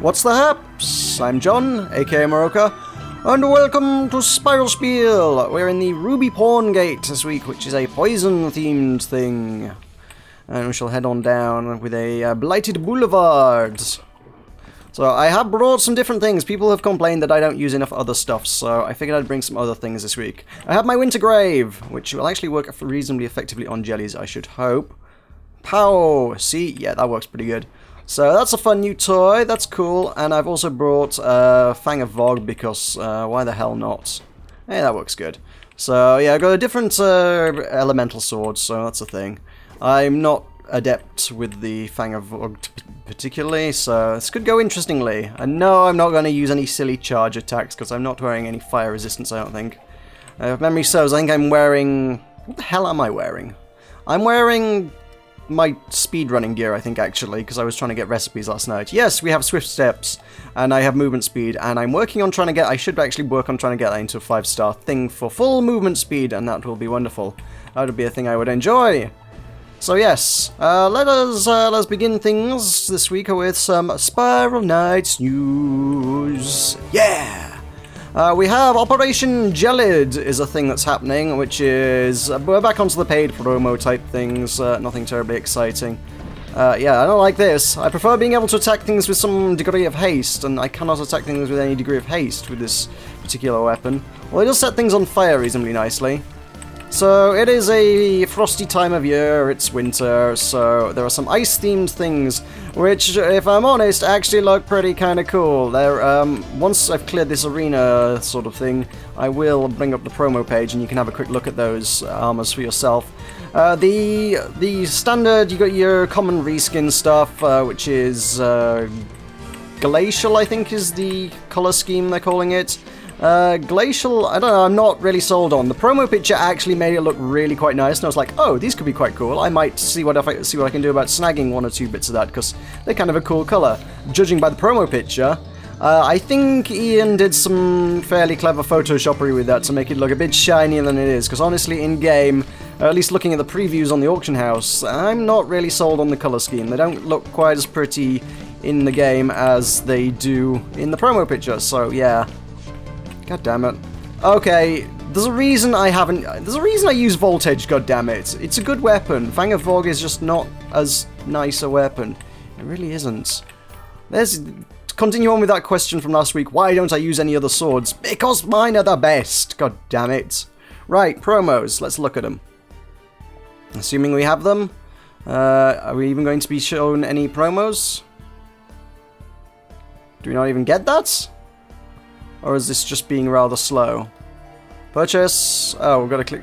What's the haps? I'm John, aka Meroka, and welcome to Spiel. We're in the Ruby Pawn Gate this week, which is a poison-themed thing. And we shall head on down with a blighted boulevard. So I have brought some different things. People have complained that I don't use enough other stuff, so I figured I'd bring some other things this week. I have my Winter Grave, which will actually work reasonably effectively on jellies, I should hope. Pow! See? Yeah, that works pretty good. So that's a fun new toy, that's cool, and I've also brought Fang of Vogue because why the hell not? Hey, that works good. So yeah, I've got a different elemental sword, so that's a thing. I'm not adept with the Fang of Vogue particularly, so this could go interestingly. And no, I'm not going to use any silly charge attacks because I'm not wearing any fire resistance, I don't think. If memory serves, I think I'm wearing... What the hell am I wearing? I'm wearing my speedrunning gear, I think, actually, because I was trying to get recipes last night. Yes, we have swift steps, and I have movement speed, and I'm working on trying to get... I should actually work on trying to get that into a 5-star thing for full movement speed, and that will be wonderful. That would be a thing I would enjoy. So yes, let's begin things this week with some Spiral Knights news. Yeah! We have Operation Gelid is a thing that's happening, which is... we're back onto the paid promo type things, nothing terribly exciting. Yeah, I don't like this. I prefer being able to attack things with some degree of haste, and I cannot attack things with any degree of haste with this particular weapon. Well, it does set things on fire reasonably nicely. So, it is a frosty time of year, it's winter, so there are some ice-themed things, which, if I'm honest, actually look pretty kind of cool. Once I've cleared this arena sort of thing, I will bring up the promo page and you can have a quick look at those armors for yourself. The standard, you got your common reskin stuff, which is Glacial, I think is the color scheme they're calling it. Glacial, I don't know, I'm not really sold on. The promo picture actually made it look really quite nice, and I was like, oh, these could be quite cool. I might see what I can do about snagging one or two bits of that, because they're kind of a cool color. Judging by the promo picture, I think Ian did some fairly clever photoshopery with that to make it look a bit shinier than it is, because honestly, in-game, at least looking at the previews on the auction house, I'm not really sold on the color scheme. They don't look quite as pretty in the game as they do in the promo picture, so yeah. God damn it. Okay, there's a reason I use Voltage, god damn it. It's a good weapon. Fang of Vogue is just not as nice a weapon. It really isn't. To continue on with that question from last week, why don't I use any other swords? Because mine are the best, god damn it. Right, promos, let's look at them. Assuming we have them. Are we even going to be shown any promos? Do we not even get that? Or is this just being rather slow? Purchase. Oh, we've got to click.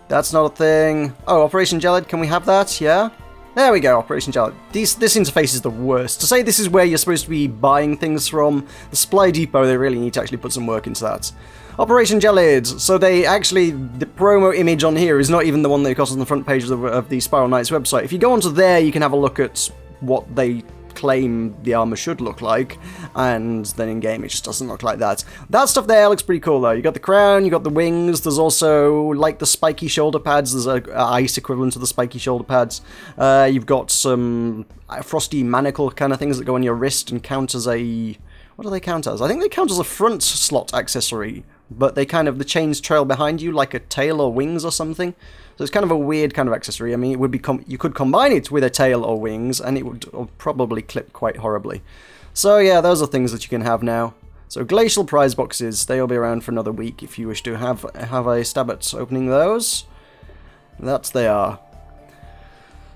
That's not a thing. Oh, Operation Gelid, can we have that? Yeah? There we go, Operation Gelid. This interface is the worst. To say this is where you're supposed to be buying things from, the Supply Depot, they really need to actually put some work into that. Operation Gelid. So they actually, the promo image on here is not even the one that got on the front page of the Spiral Knights website. If you go onto there, you can have a look at what they claim the armor should look like, and then in game it just doesn't look like that. That stuff there looks pretty cool though. You got the crown, you got the wings, there's also like the spiky shoulder pads, there's a ice equivalent to the spiky shoulder pads. You've got some frosty manacle kind of things that go on your wrist and count as a... what do they count as? I think they count as a front slot accessory, but they kind of, the chains trail behind you like a tail or wings or something. So it's kind of a weird kind of accessory. I mean, it would be you could combine it with a tail or wings, and it would probably clip quite horribly. So yeah, those are things that you can have now. So Glacial prize boxes, they'll be around for another week if you wish to have a stab at opening those. That they are.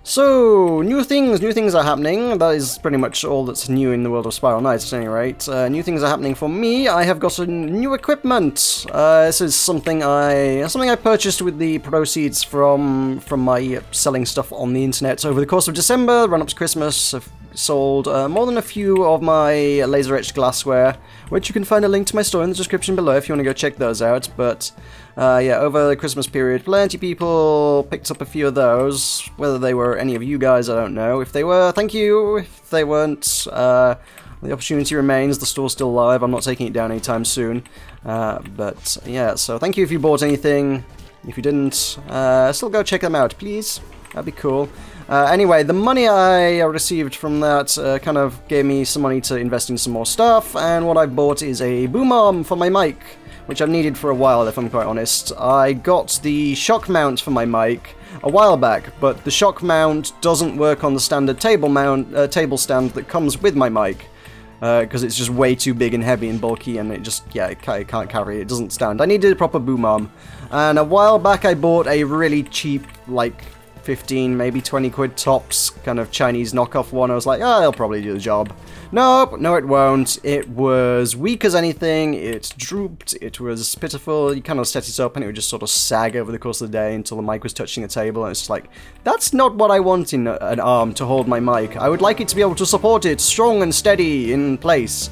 So, new things are happening. That is pretty much all that's new in the world of Spiral Knights at any rate. New things are happening for me. I have gotten new equipment. This is something I purchased with the proceeds from my selling stuff on the internet over the course of December, run up to Christmas. I've sold more than a few of my laser-etched glassware, which you can find a link to my store in the description below if you want to go check those out, but yeah, over the Christmas period, plenty of people picked up a few of those. Whether they were any of you guys, I don't know. If they were, thank you. If they weren't, the opportunity remains. The store's still live. I'm not taking it down anytime soon. But yeah, so thank you if you bought anything. If you didn't, still go check them out, please. That'd be cool. Anyway, the money I received from that kind of gave me some money to invest in some more stuff, and what I bought is a boom arm for my mic, which I've needed for a while, if I'm quite honest. I got the shock mount for my mic a while back, but the shock mount doesn't work on the standard table stand that comes with my mic, because it's just way too big and heavy and bulky, and it just, yeah, it can't carry it, it doesn't stand. I needed a proper boom arm, and a while back I bought a really cheap, like, 15, maybe 20 quid tops, kind of Chinese knockoff one. I was like, oh, it'll probably do the job. Nope, no it won't. It was weak as anything, it drooped, it was pitiful. You kind of set it up and it would just sort of sag over the course of the day until the mic was touching the table, and it's just like, that's not what I want in an arm to hold my mic. I would like it to be able to support it strong and steady in place.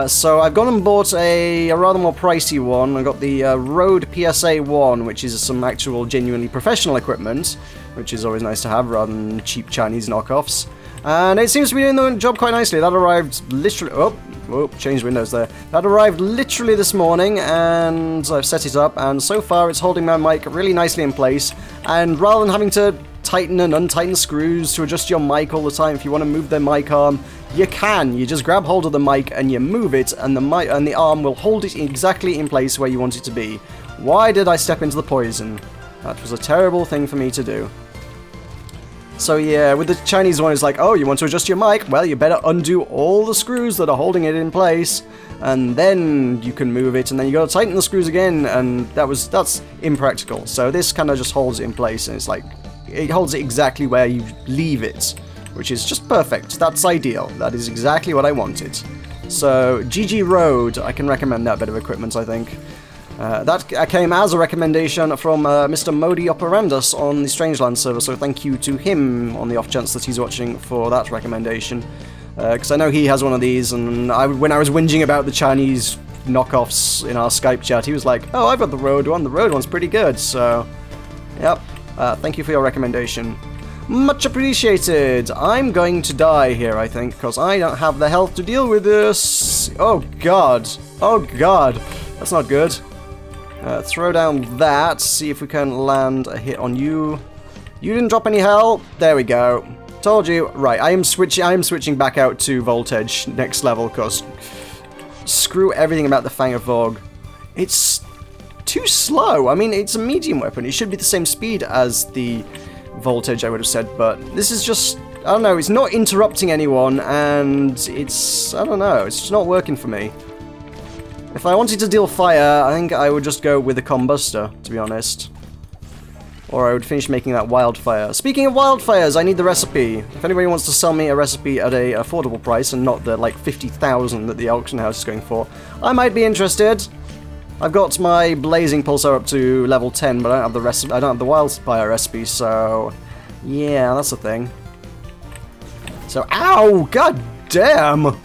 So I've gone and bought a rather more pricey one. I got the Rode PSA 1, which is some actual genuinely professional equipment, which is always nice to have rather than cheap Chinese knockoffs. And it seems to be doing the job quite nicely. That arrived literally... Oh, changed windows there. That arrived literally this morning, and I've set it up, and so far it's holding my mic really nicely in place. And rather than having to tighten and untighten screws to adjust your mic all the time if you want to move the mic arm, you can. You just grab hold of the mic and you move it, and the arm will hold it exactly in place where you want it to be. Why did I step into the poison? That was a terrible thing for me to do. So yeah, with the Chinese one, it's like, oh, you want to adjust your mic? Well, you better undo all the screws that are holding it in place, and then you can move it, and then you gotta tighten the screws again, and that's impractical. So this kind of just holds it in place, and it's like, it holds it exactly where you leave it, which is just perfect. That's ideal. That is exactly what I wanted. So, GG Rode, I can recommend that bit of equipment, I think. That came as a recommendation from Mr. Modi Operandus on the Strangeland server, so thank you to him on the off chance that he's watching for that recommendation. Because I know he has one of these, and when I was whinging about the Chinese knockoffs in our Skype chat, he was like, oh, I've got the Rode one, the Rode one's pretty good, so... Yep, thank you for your recommendation. Much appreciated! I'm going to die here, I think, because I don't have the health to deal with this. Oh god. Oh god. That's not good. Throw down that, see if we can land a hit on you. You didn't drop any health? There we go. Told you. Right, I am switching back out to voltage next level, because screw everything about the Fang of Vogue. It's too slow. I mean, it's a medium weapon. It should be the same speed as the voltage, I would have said, but this is just, I don't know, it's not interrupting anyone, and it's, I don't know, it's just not working for me. If I wanted to deal fire, I think I would just go with a combustor, to be honest. Or I would finish making that wildfire. Speaking of wildfires, I need the recipe. If anybody wants to sell me a recipe at a affordable price, and not the, like, 50,000 that the auction house is going for, I might be interested. I've got my blazing pulsar up to level 10, but I don't have the recipe. I don't have the wildfire recipe, so yeah, that's the thing. So, ow, god damn!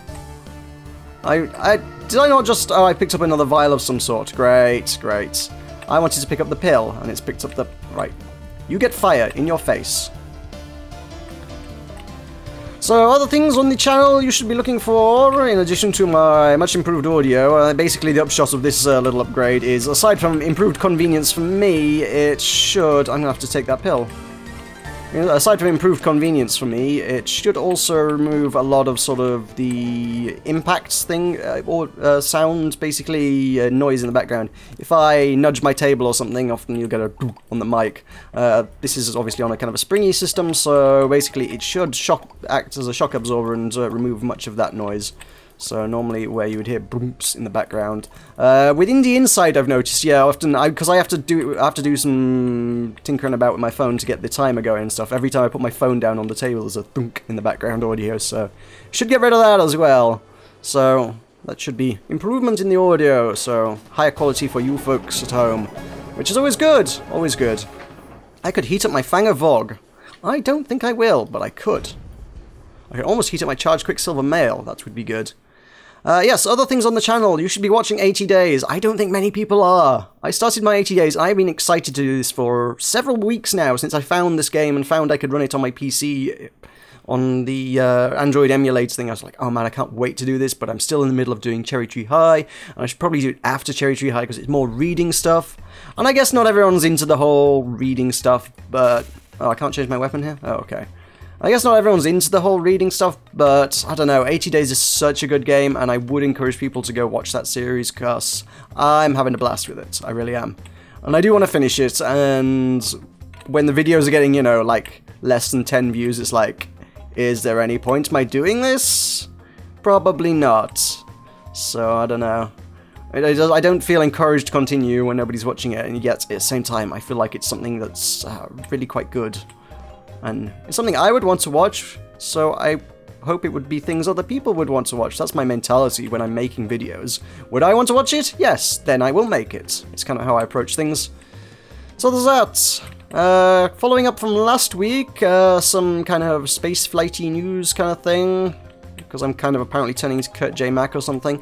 Did I not just? Oh, I picked up another vial of some sort. Great, great. I wanted to pick up the pill, and it's picked up the right. You get fire in your face. So, other things on the channel you should be looking for, in addition to my much improved audio, basically the upshot of this little upgrade is, aside from improved convenience for me, it should... I'm gonna have to take that pill. Aside from improved convenience for me, it should also remove a lot of sort of the impacts thing, or sound, basically noise in the background. If I nudge my table or something, often you'll get a boop on the mic. This is obviously on a kind of a springy system, so basically it should act as a shock absorber and remove much of that noise. So normally where you would hear boops in the background. Within the inside, I've noticed, yeah, often because I have to do some tinkering about with my phone to get the timer going and stuff. Every time I put my phone down on the table, there's a thunk in the background audio. So should get rid of that as well. So that should be improvement in the audio. So higher quality for you folks at home, which is always good. Always good. I could heat up my Fang of Vogue. I don't think I will, but I could. I could almost heat up my Charged Quicksilver Mail. That would be good. Yes, other things on the channel. You should be watching 80 Days. I don't think many people are. I started my 80 Days. I've been excited to do this for several weeks now, since I found this game and found I could run it on my PC on the Android emulator thing. I was like, oh man, I can't wait to do this, but I'm still in the middle of doing Cherry Tree High, and I should probably do it after Cherry Tree High because it's more reading stuff. And I guess not everyone's into the whole reading stuff, but Oh, I can't change my weapon here? Oh, okay. I guess not everyone's into the whole reading stuff, but I don't know, 80 Days is such a good game, and I would encourage people to go watch that series, because I'm having a blast with it. I really am. And I do want to finish it, and when the videos are getting, you know, like, less than 10 views, it's like, is there any point in my doing this? Probably not. So, I don't know. I don't feel encouraged to continue when nobody's watching it, and yet, at the same time, I feel like it's something that's really quite good. And it's something I would want to watch, so I hope it would be things other people would want to watch. That's my mentality when I'm making videos. Would I want to watch it? Yes, then I will make it. It's kind of how I approach things. So there's that. Following up from last week, some kind of space flighty news kind of thing, because I'm kind of apparently turning into Kurt J. Mack or something,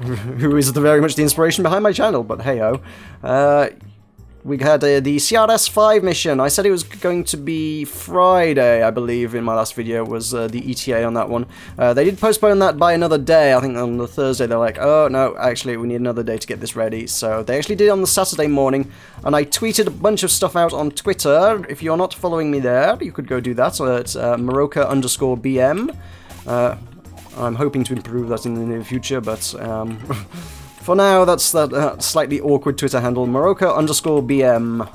who is very much the inspiration behind my channel, but hey-ho. We had the CRS-5 mission. I said it was going to be Friday, I believe, in my last video, was the ETA on that one. They did postpone that by another day. I think on the Thursday they're like, oh, no, actually, we need another day to get this ready. So they actually did it on the Saturday morning, and I tweeted a bunch of stuff out on Twitter. If you're not following me there, you could go do that. So it's Meroka_BM. I'm hoping to improve that in the near future, but... for now, that's that slightly awkward Twitter handle, Meroka_BM.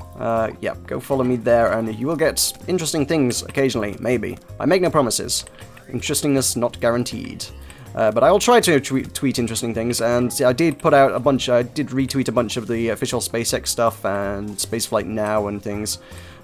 Yeah, go follow me there, and you will get interesting things occasionally, maybe. I make no promises. Interestingness not guaranteed. But I will try to tweet interesting things, and I did put out a bunch, I did retweet a bunch of the official SpaceX stuff and Spaceflight Now and things,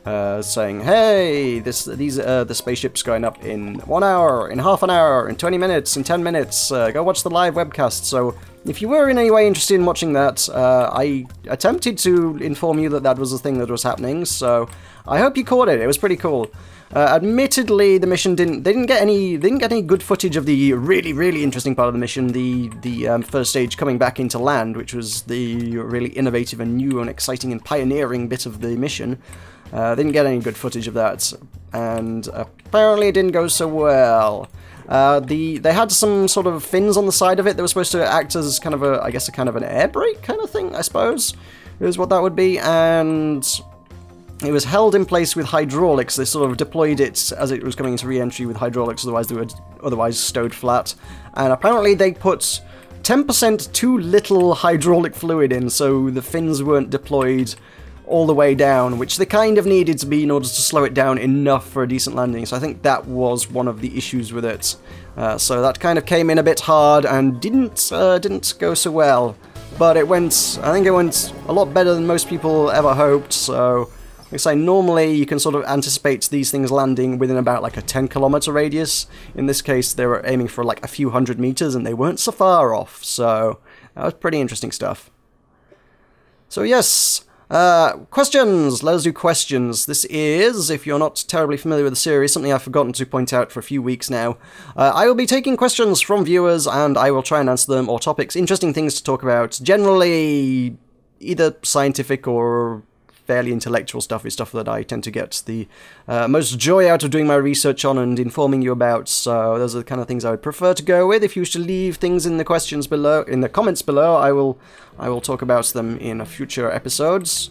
saying, hey, the spaceship's going up in 1 hour, in half an hour, in 20 minutes, in 10 minutes, go watch the live webcast. So if you were in any way interested in watching that, I attempted to inform you that that was a thing that was happening, so I hope you caught it. It was pretty cool. Admittedly, the mission didn't get any good footage of the really interesting part of the mission, the first stage coming back into land, which was the really innovative and new and exciting and pioneering bit of the mission. Didn't get any good footage of that, and apparently it didn't go so well. They had some sort of fins on the side of it that were supposed to act as kind of I guess a kind of an air brake kind of thing, I suppose, is what that would be, and it was held in place with hydraulics. They sort of deployed it as it was coming into re-entry with hydraulics, otherwise they would otherwise stowed flat, and apparently they put 10% too little hydraulic fluid in, so the fins weren't deployed all the way down, which they kind of needed to be in order to slow it down enough for a decent landing. So I think that was one of the issues with it. So that kind of came in a bit hard and didn't go so well. But I think it went a lot better than most people ever hoped. So like I say, normally you can sort of anticipate these things landing within about like a 10-kilometer radius. In this case, they were aiming for like a few hundred meters, and they weren't so far off. So that was pretty interesting stuff. So yes. Questions! Let us do questions. This is, if you're not terribly familiar with the series, something I've forgotten to point out for a few weeks now. I will be taking questions from viewers, and I will try and answer them, or topics, interesting things to talk about. Generally, either scientific or fairly intellectual stuff is stuff that I tend to get the most joy out of doing my research on and informing you about, so those are the kind of things I would prefer to go with. If you wish to leave things in the questions below, in the comments below, I will talk about them in future episodes.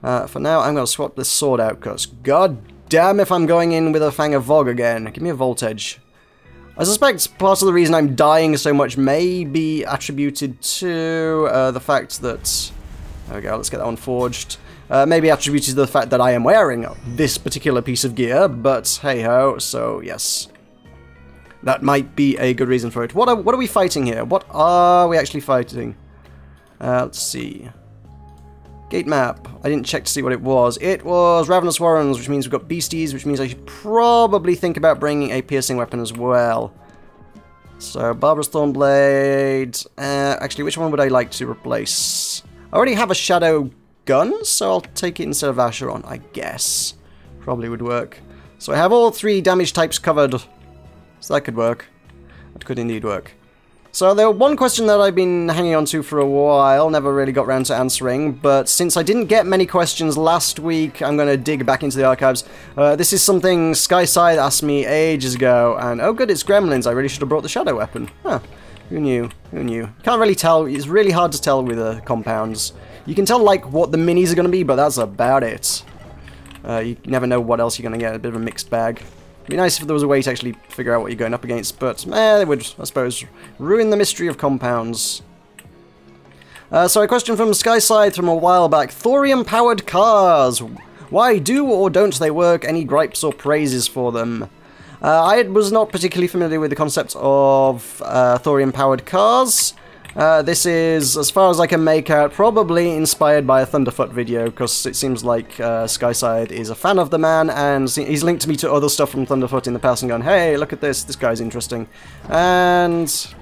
For now, I'm going to swap this sword out, because god damn if I'm going in with a Fang of Vogue again. Give me a voltage. I suspect part of the reason I'm dying so much may be attributed to the fact that... There we go, let's get that one forged. Maybe attributed to the fact that I am wearing this particular piece of gear, but hey-ho, so yes. That might be a good reason for it. What are we fighting here? What are we actually fighting? Let's see. Gate map. I didn't check to see what it was. It was Ravenous Warrens, which means we've got beasties, which means I should probably think about bringing a piercing weapon as well. So, Barbara's Thornblade. Actually, which one would I like to replace? I already have a Shadow gun, so I'll take it instead of Acheron, I guess. Probably would work. So I have all 3 damage types covered. So that could work. That could indeed work. So there was one question that I've been hanging on to for a while, never really got around to answering, but since I didn't get many questions last week, I'm going to dig back into the archives. This is something Skyside asked me ages ago, and oh good, it's Gremlins, I really should have brought the Shadow Weapon. Huh, who knew, who knew. Can't really tell, it's really hard to tell with compounds. You can tell, like, what the minis are going to be, but that's about it. You never know what else you're going to get, a bit of a mixed bag. It'd be nice if there was a way to actually figure out what you're going up against, but they would, I suppose, ruin the mystery of compounds. So a question from Skyside from a while back. Thorium-powered cars. Why do or don't they work? Any gripes or praises for them? I was not particularly familiar with the concept of thorium-powered cars. This is, as far as I can make out, probably inspired by a Thunderfoot video, because it seems like Skyside is a fan of the man, and he's linked me to other stuff from Thunderfoot in the past and gone, hey, look at this guy's interesting. And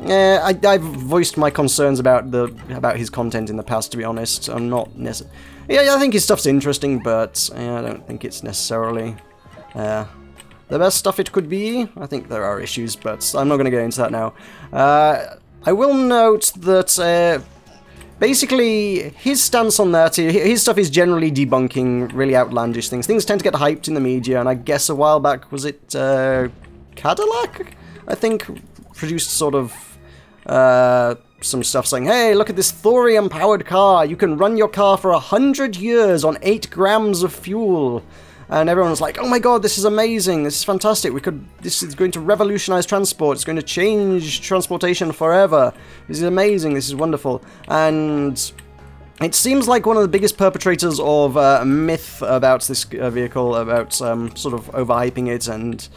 yeah, I've voiced my concerns about his content in the past, to be honest. I'm not necessarily... Yeah, I think his stuff's interesting, but I don't think it's necessarily the best stuff it could be. I think there are issues, but I'm not going to go into that now. I will note that basically his stance on that, his stuff is generally debunking really outlandish things. Things tend to get hyped in the media, and I guess a while back, was it Cadillac? I think produced sort of some stuff saying, hey, look at this thorium-powered car. You can run your car for 100 years on 8 grams of fuel. And everyone's like, oh my god, this is amazing, this is fantastic, this is going to revolutionize transport, it's going to change transportation forever, this is amazing, this is wonderful. And it seems like one of the biggest perpetrators of a myth about this vehicle, about sort of overhyping it and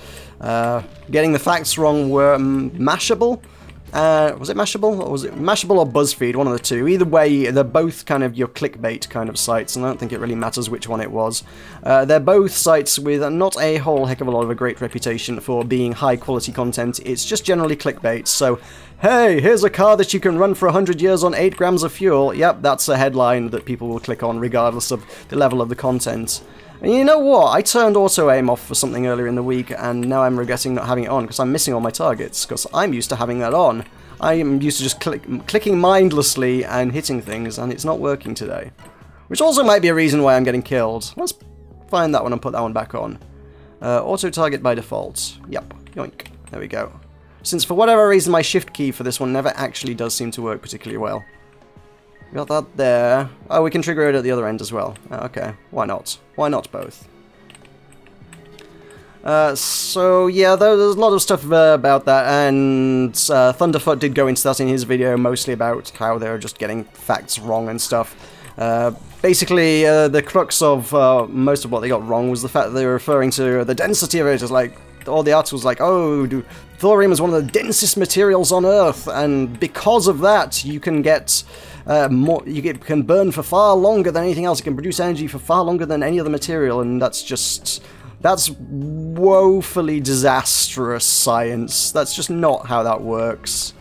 getting the facts wrong, were Mashable. Was it Mashable? Or was it Mashable or BuzzFeed? One of the two. Either way, they're both kind of your clickbait kind of sites, and I don't think it really matters which one it was. They're both sites with not a whole heck of a lot of a great reputation for being high-quality content. It's just generally clickbait. So, hey, here's a car that you can run for 100 years on 8 grams of fuel. Yep, that's a headline that people will click on regardless of the level of the content. And you know what? I turned auto-aim off for something earlier in the week, and now I'm regretting not having it on, because I'm missing all my targets, because I'm used to having that on. I am used to just clicking mindlessly and hitting things, and it's not working today. Which also might be a reason why I'm getting killed. Let's find that one and put that one back on. Auto-target by default. Yep, yoink. There we go. Since for whatever reason my shift key for this one never actually does seem to work particularly well. Got that there. Oh, we can trigger it at the other end as well. Okay, why not? Why not both? So yeah, there's a lot of stuff about that, and Thunderfoot did go into that in his video, mostly about how they're just getting facts wrong and stuff. Basically, the crux of most of what they got wrong was the fact that they were referring to the density of it as like, all the articles like, oh, thorium is one of the densest materials on Earth, and because of that, you can get more. Can burn for far longer than anything else. It can produce energy for far longer than any other material, and that's woefully disastrous science. That's just not how that works.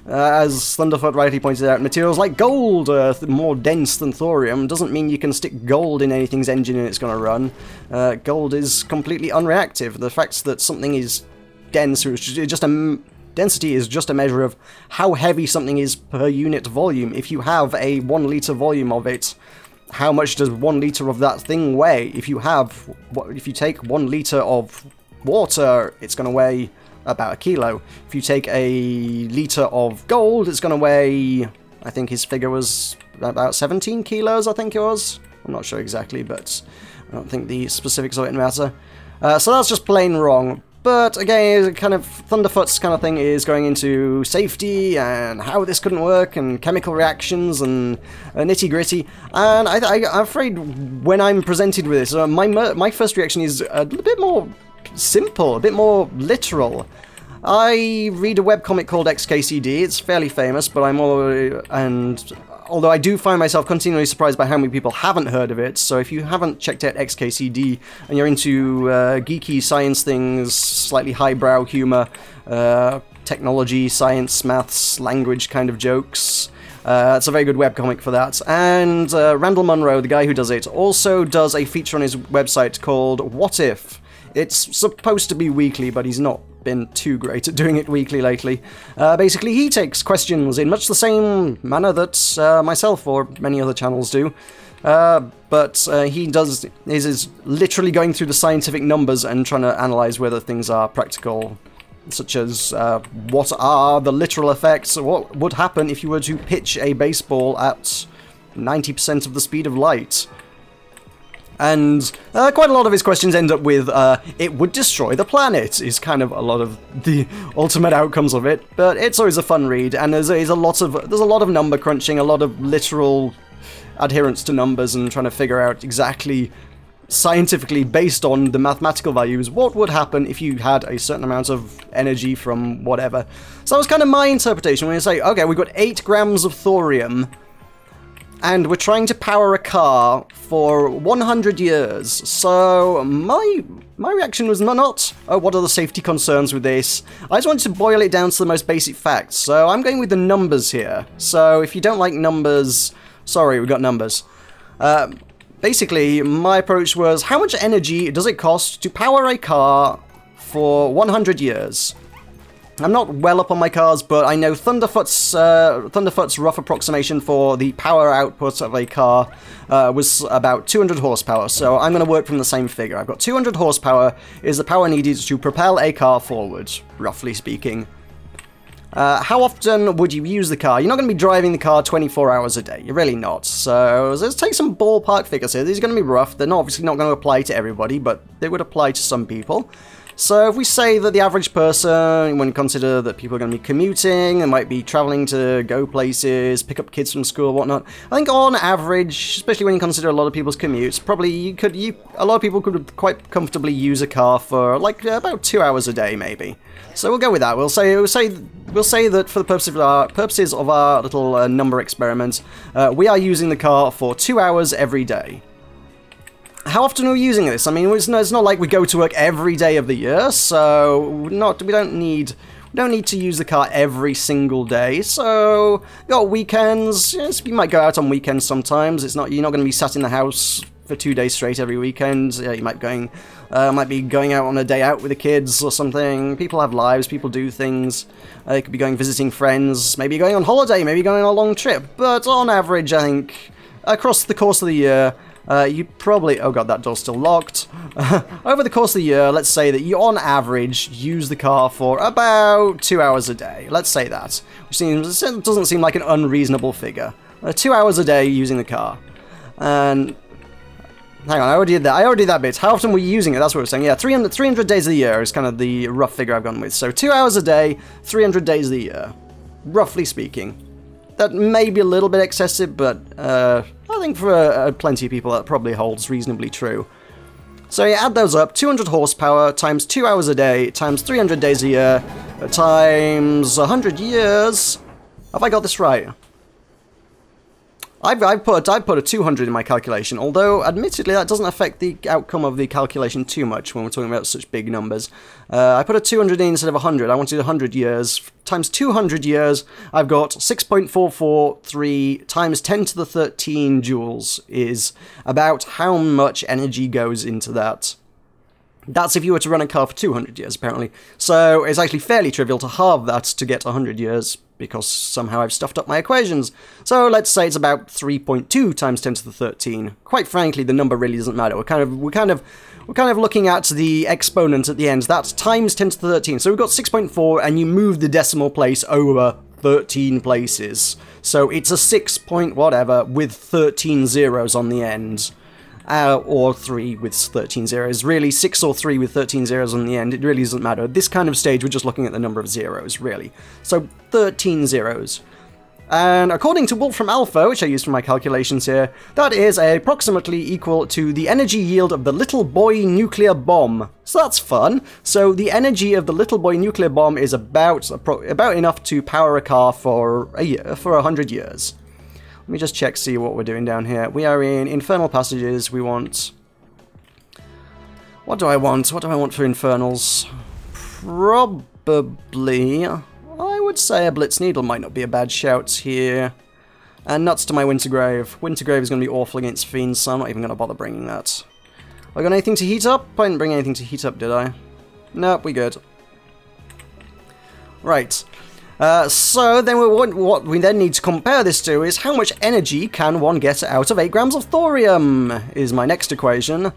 As Thunderfoot rightly pointed out, materials like gold are more dense than thorium. Doesn't mean you can stick gold in anything's engine and it's going to run. Gold is completely unreactive. The fact that something is dense, density is just a measure of how heavy something is per unit volume. If you have a 1 litre volume of it, how much does 1 litre of that thing weigh? If you take 1 litre of water, it's going to weigh about 1 kilo. If you take a litre of gold, it's going to weigh, I think his figure was about 17 kilos, I think it was. I'm not sure exactly, but I don't think the specifics of it matter. So that's just plain wrong. But again, kind of Thunderfoot's kind of thing is going into safety and how this couldn't work and chemical reactions and nitty-gritty. And I'm afraid when I'm presented with this, my first reaction is a little bit more simple, a bit more literal. I read a webcomic called XKCD. It's fairly famous, but although I do find myself continually surprised by how many people haven't heard of it, so if you haven't checked out XKCD and you're into geeky science things, slightly highbrow humor, technology, science, maths, language kind of jokes, it's a very good webcomic for that. And Randall Munro, the guy who does it, also does a feature on his website called What If? It's supposed to be weekly, but he's not been too great at doing it weekly lately. Basically, he takes questions in much the same manner that myself or many other channels do. But he is literally going through the scientific numbers and trying to analyze whether things are practical, such as what are the literal effects, what would happen if you were to pitch a baseball at 90% of the speed of light. And quite a lot of his questions end up with, it would destroy the planet, is kind of a lot of the ultimate outcomes of it. But it's always a fun read, and there's a lot of number crunching, a lot of literal adherence to numbers, and trying to figure out exactly, scientifically, based on the mathematical values, what would happen if you had a certain amount of energy from whatever. So that was kind of my interpretation when you say, okay, we've got 8 grams of thorium, and we're trying to power a car for 100 years. So my reaction was not, oh, what are the safety concerns with this? I just wanted to boil it down to the most basic facts. So I'm going with the numbers here. So if you don't like numbers, sorry, we got numbers. Basically, my approach was, how much energy does it cost to power a car for 100 years? I'm not well up on my cars, but I know Thunderfoot's rough approximation for the power output of a car was about 200 horsepower, so I'm going to work from the same figure. I've got 200 horsepower is the power needed to propel a car forward, roughly speaking. How often would you use the car? You're not going to be driving the car 24 hours a day. You're really not. So let's take some ballpark figures here. These are going to be rough. They're obviously not going to apply to everybody, but they would apply to some people. So if we say that the average person, when you consider that people are going to be commuting, they might be traveling to go places, pick up kids from school, whatnot, I think on average, especially when you consider a lot of people's commutes, probably a lot of people could quite comfortably use a car for like about 2 hours a day, maybe. So we'll go with that. We'll say that for the purposes of our little number experiment, we are using the car for 2 hours every day. How often are we using this? I mean, it's not like we go to work every day of the year, so we don't need to use the car every single day. So, got weekends. Yes, you might go out on weekends sometimes. You're not going to be sat in the house for 2 days straight every weekend. Yeah, you might be going out on a day out with the kids or something. People have lives. People do things. They could be going visiting friends. Maybe going on holiday. Maybe going on a long trip. But on average, I think across the course of the year, you probably... Oh god, that door's still locked. Over the course of the year, let's say that you, on average, use the car for about 2 hours a day. Let's say that. Which doesn't seem like an unreasonable figure. 2 hours a day using the car. And... Hang on, I already did that bit. How often were you using it? That's what we're saying. Yeah, 300 days of the year is kind of the rough figure I've gone with. So 2 hours a day, 300 days of the year. Roughly speaking. That may be a little bit excessive, but I think for plenty of people that probably holds reasonably true. So you add those up, 200 horsepower times 2 hours a day times 300 days a year times 100 years. Have I got this right? I've put a 200 in my calculation, although admittedly that doesn't affect the outcome of the calculation too much when we're talking about such big numbers. I put a 200 in instead of 100. I wanted 100 years. Times 200 years, I've got 6.443 times 10 to the 13 joules is about how much energy goes into that. That's if you were to run a car for 200 years, apparently. So it's actually fairly trivial to halve that to get 100 years, because somehow I've stuffed up my equations. So let's say it's about 3.2 times 10 to the 13. Quite frankly, the number really doesn't matter. We're kind of looking at the exponent at the end. That's times 10 to the 13. So we've got 6.4, and you move the decimal place over 13 places. So it's a 6 point whatever with 13 zeros on the end. Or 3 with 13 zeros. Really, 6 or 3 with 13 zeros on the end, it really doesn't matter. At this kind of stage, we're just looking at the number of zeros, really. So, 13 zeros. And according to Wolfram Alpha, which I used for my calculations here, that is approximately equal to the energy yield of the Little Boy nuclear bomb. So that's fun. So the energy of the Little Boy nuclear bomb is about enough to power a car for a year, for 100 years. Let me just check, see what we're doing down here. We are in Infernal Passages. We want... What do I want? What do I want for Infernals? Probably... I would say a Blitz Needle might not be a bad shout here. And Nuts to my Wintergrave. Wintergrave is going to be awful against Fiends, so I'm not even going to bother bringing that. I got anything to heat up? I didn't bring anything to heat up, did I? Nope, we good. Right. So then what we then need to compare this to is how much energy can one get out of 8 grams of thorium, is my next equation.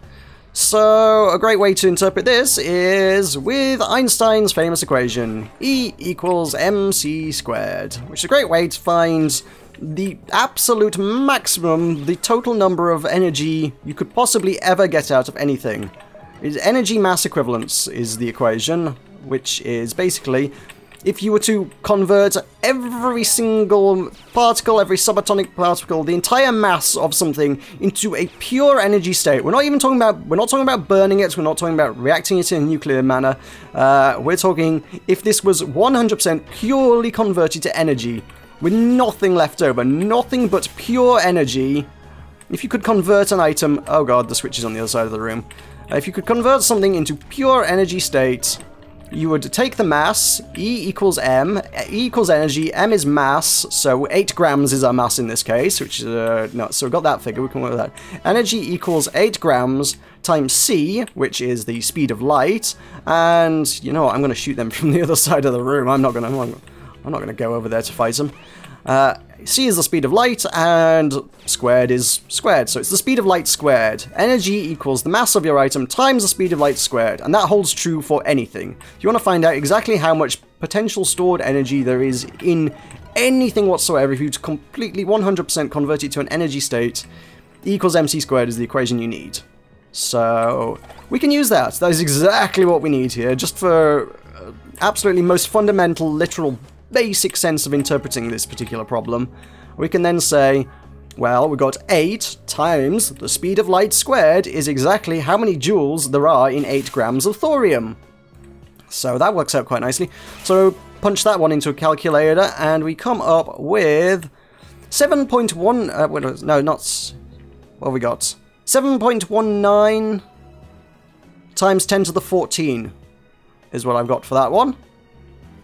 So a great way to interpret this is with Einstein's famous equation, E equals mc squared, which is a great way to find the absolute maximum, the total number of energy you could possibly ever get out of anything. Energy mass equivalence is the equation, which is basically if you were to convert every single particle, every subatomic particle, the entire mass of something into a pure energy state. We're not talking about burning it, we're not talking about reacting it in a nuclear manner. We're talking if this was 100% purely converted to energy, with nothing left over, nothing but pure energy. If you could convert an item, oh god, the switch is on the other side of the room. If you could convert something into pure energy state, you would take the mass, E equals M, E equals energy, M is mass, so 8 grams is our mass in this case, which is, no, so we've got that figure, we can work with that. Energy equals 8 grams times C, which is the speed of light, and, you know what, I'm going to shoot them from the other side of the room, I'm not going to go over there to fight them. C is the speed of light, and squared is squared, so it's the speed of light squared. Energy equals the mass of your item times the speed of light squared, and that holds true for anything. If you want to find out exactly how much potential stored energy there is in anything whatsoever, if you completely 100% convert it to an energy state, E equals mc squared is the equation you need. So, we can use that. That is exactly what we need here, just for absolutely most fundamental, literal basic sense of interpreting this particular problem. We can then say, well, we've got 8 times the speed of light squared is exactly how many joules there are in 8 grams of thorium. So that works out quite nicely. So punch that one into a calculator and we come up with 7.1, no, not, what have we got? 7.19 times 10 to the 14 is what I've got for that one.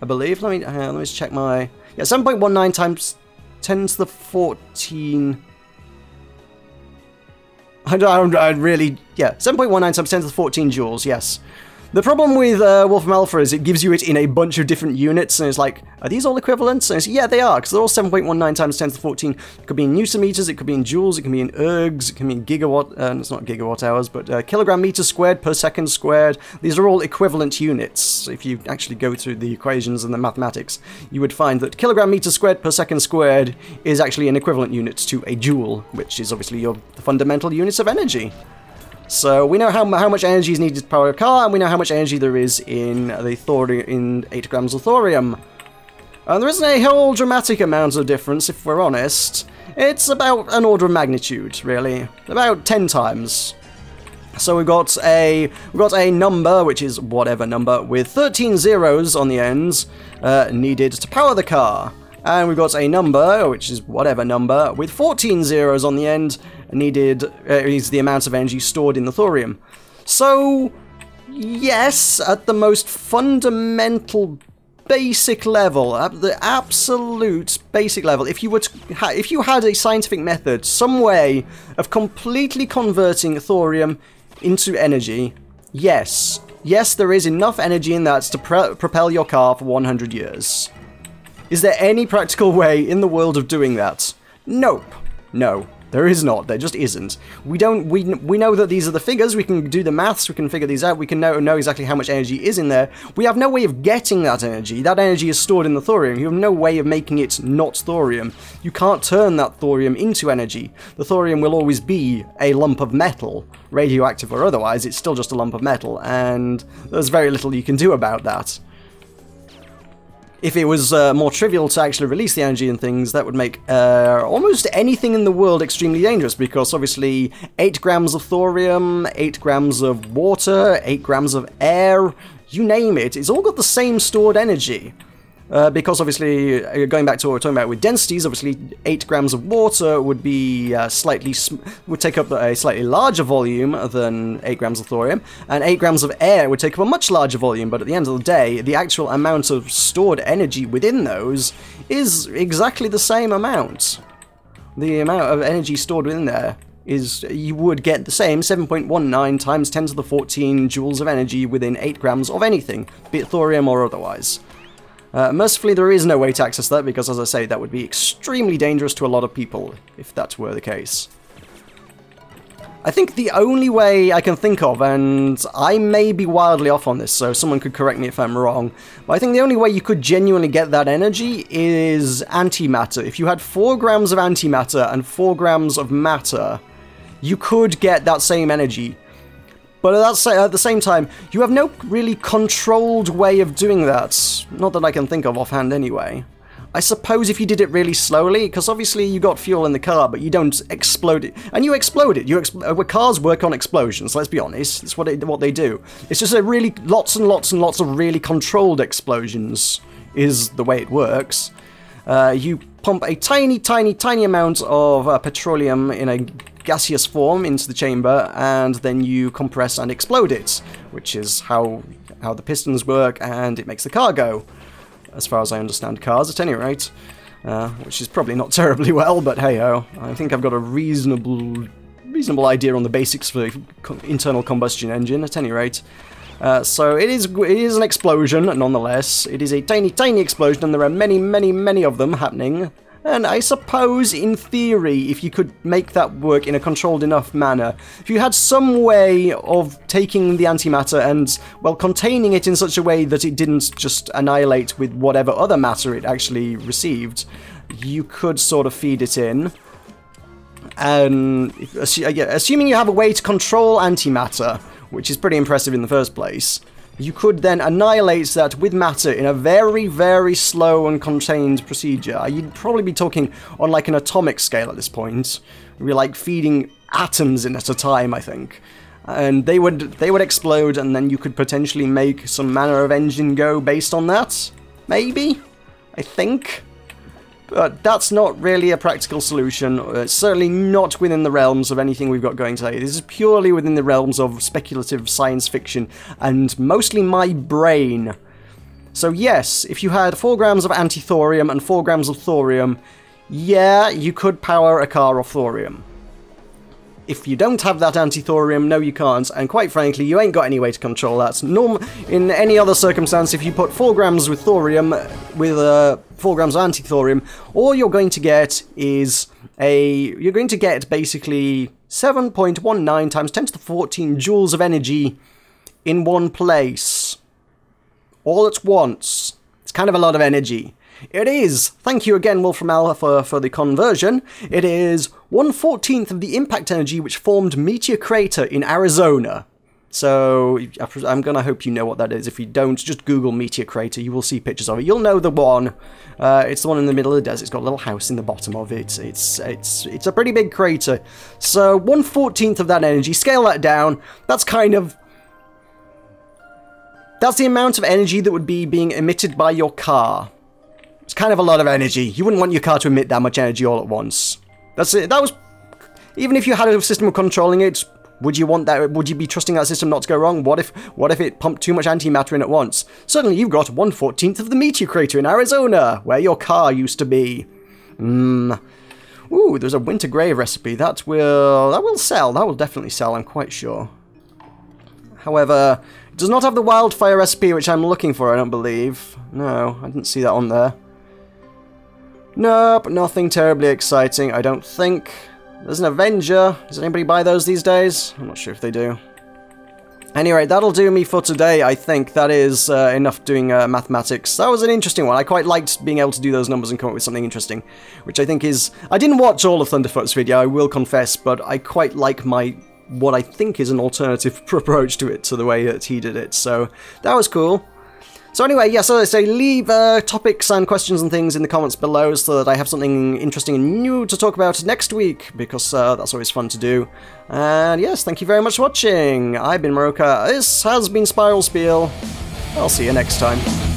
I believe. Let me just check my... Yeah, 7.19 times 10 to the 14... I really... Yeah, 7.19 times 10 to the 14 joules, yes. The problem with Wolfram Alpha is it gives you it in a bunch of different units, and it's like, are these all equivalent? And it's, yeah, they are, because they're all 7.19 times 10 to the 14. It could be in Newton meters, it could be in joules, it can be in ergs, it can be in gigawatt, it's not gigawatt hours, but kilogram meters squared per second squared. These are all equivalent units. If you actually go through the equations and the mathematics, you would find that kilogram meters squared per second squared is actually an equivalent unit to a joule, which is obviously your fundamental units of energy. So we know how much energy is needed to power a car, and we know how much energy there is in the thorium, in 8 grams of thorium. And there isn't a whole dramatic amount of difference, if we're honest. It's about an order of magnitude, really, about 10 times. So we've got a number, which is whatever number, with 13 zeros on the ends needed to power the car. And we've got a number, which is whatever number, with 14 zeros on the end, needed is the amount of energy stored in the thorium. So, yes, at the most fundamental, basic level, at the absolute basic level, if you had a scientific method, some way of completely converting thorium into energy, yes, there is enough energy in that to propel your car for 100 years. Is there any practical way in the world of doing that? Nope. No, there is not. There just isn't. We know that these are the figures, we can do the maths, we can figure these out, we can know exactly how much energy is in there. We have no way of getting that energy. That energy is stored in the thorium. You have no way of making it not thorium. You can't turn that thorium into energy. The thorium will always be a lump of metal, radioactive or otherwise, it's still just a lump of metal, and there's very little you can do about that. If it was more trivial to actually release the energy and things, that would make almost anything in the world extremely dangerous, because obviously 8 grams of thorium, 8 grams of water, 8 grams of air, you name it, it's all got the same stored energy. Because obviously, going back to what we were talking about with densities, obviously 8 grams of water would be would take up a slightly larger volume than 8 grams of thorium, and 8 grams of air would take up a much larger volume, but at the end of the day, the actual amount of stored energy within those is exactly the same amount. The amount of energy stored within there is, you would get the same 7.19 times 10 to the 14 joules of energy within 8 grams of anything, be it thorium or otherwise. Mercifully, there is no way to access that, because, as I say, that would be extremely dangerous to a lot of people, if that were the case. I think the only way I can think of, and I may be wildly off on this, so someone could correct me if I'm wrong, but I think the only way you could genuinely get that energy is antimatter. If you had 4 grams of antimatter and 4 grams of matter, you could get that same energy. But at the same time, you have no really controlled way of doing that. Not that I can think of offhand anyway. I suppose if you did it really slowly, because obviously you got fuel in the car, but you don't explode it. And you explode it. Cars work on explosions, let's be honest. That's what they do. It's just lots and lots and lots of really controlled explosions is the way it works. You pump a tiny, tiny, tiny amount of petroleum in a gaseous form into the chamber, and then you compress and explode it, which is how the pistons work, and it makes the car go. As far as I understand cars, at any rate. Which is probably not terribly well, but hey-ho. I think I've got a reasonable idea on the basics for internal combustion engine, at any rate. So it is an explosion, nonetheless. It is a tiny, tiny explosion, and there are many, many, many of them happening. And I suppose, in theory, if you could make that work in a controlled enough manner, if you had some way of taking the antimatter and, well, containing it in such a way that it didn't just annihilate with whatever other matter it actually received, you could sort of feed it in. And assuming you have a way to control antimatter, which is pretty impressive in the first place, you could then annihilate that with matter in a very, very slow and contained procedure. You'd probably be talking on like an atomic scale at this point. It'd be like feeding atoms in at a time, I think. And they would explode, and then you could potentially make some manner of engine go based on that. Maybe? I think. But that's not really a practical solution. It's certainly not within the realms of anything we've got going today. This is purely within the realms of speculative science fiction, and mostly my brain. So yes, if you had 4 grams of anti-thorium and 4 grams of thorium, yeah, you could power a car off thorium. If you don't have that anti-thorium, no you can't, and quite frankly, you ain't got any way to control that. In any other circumstance, if you put 4 grams with thorium, with 4 grams of anti-thorium, all you're going to get is you're going to get basically 7.19 times 10 to the 14 joules of energy in one place. All at once. It's kind of a lot of energy. It is, thank you again Wolfram Alpha for the conversion, it is 1/14 of the impact energy which formed Meteor Crater in Arizona. So, I'm gonna hope you know what that is. If you don't, just Google Meteor Crater, you will see pictures of it. You'll know the one. It's the one in the middle of the desert. It's got a little house in the bottom of it. It's a pretty big crater. So, 1/14 of that energy, scale that down, that's the amount of energy that would be being emitted by your car. It's kind of a lot of energy. You wouldn't want your car to emit that much energy all at once. That's it. That was... Even if you had a system of controlling it, would you want that? Would you be trusting that system not to go wrong? What if it pumped too much antimatter in at once? Suddenly you've got 1/14 of the meteor crater in Arizona, where your car used to be. Ooh, there's a winter grave recipe. That will sell. That will definitely sell, I'm quite sure. However, it does not have the wildfire recipe, which I'm looking for, I don't believe. No, I didn't see that on there. Nope, nothing terribly exciting, I don't think. There's an Avenger. Does anybody buy those these days? I'm not sure if they do. Anyway, that'll do me for today, I think. That is enough doing mathematics. That was an interesting one. I quite liked being able to do those numbers and come up with something interesting, which I think is... I didn't watch all of Thunderfoot's video, I will confess, but I quite like what I think is an alternative approach to it, to the way that he did it, so that was cool. So anyway, yeah, so as I say, leave topics and questions and things in the comments below so that I have something interesting and new to talk about next week, because that's always fun to do. And yes, thank you very much for watching. I've been Meroka, this has been Spiel. I'll see you next time.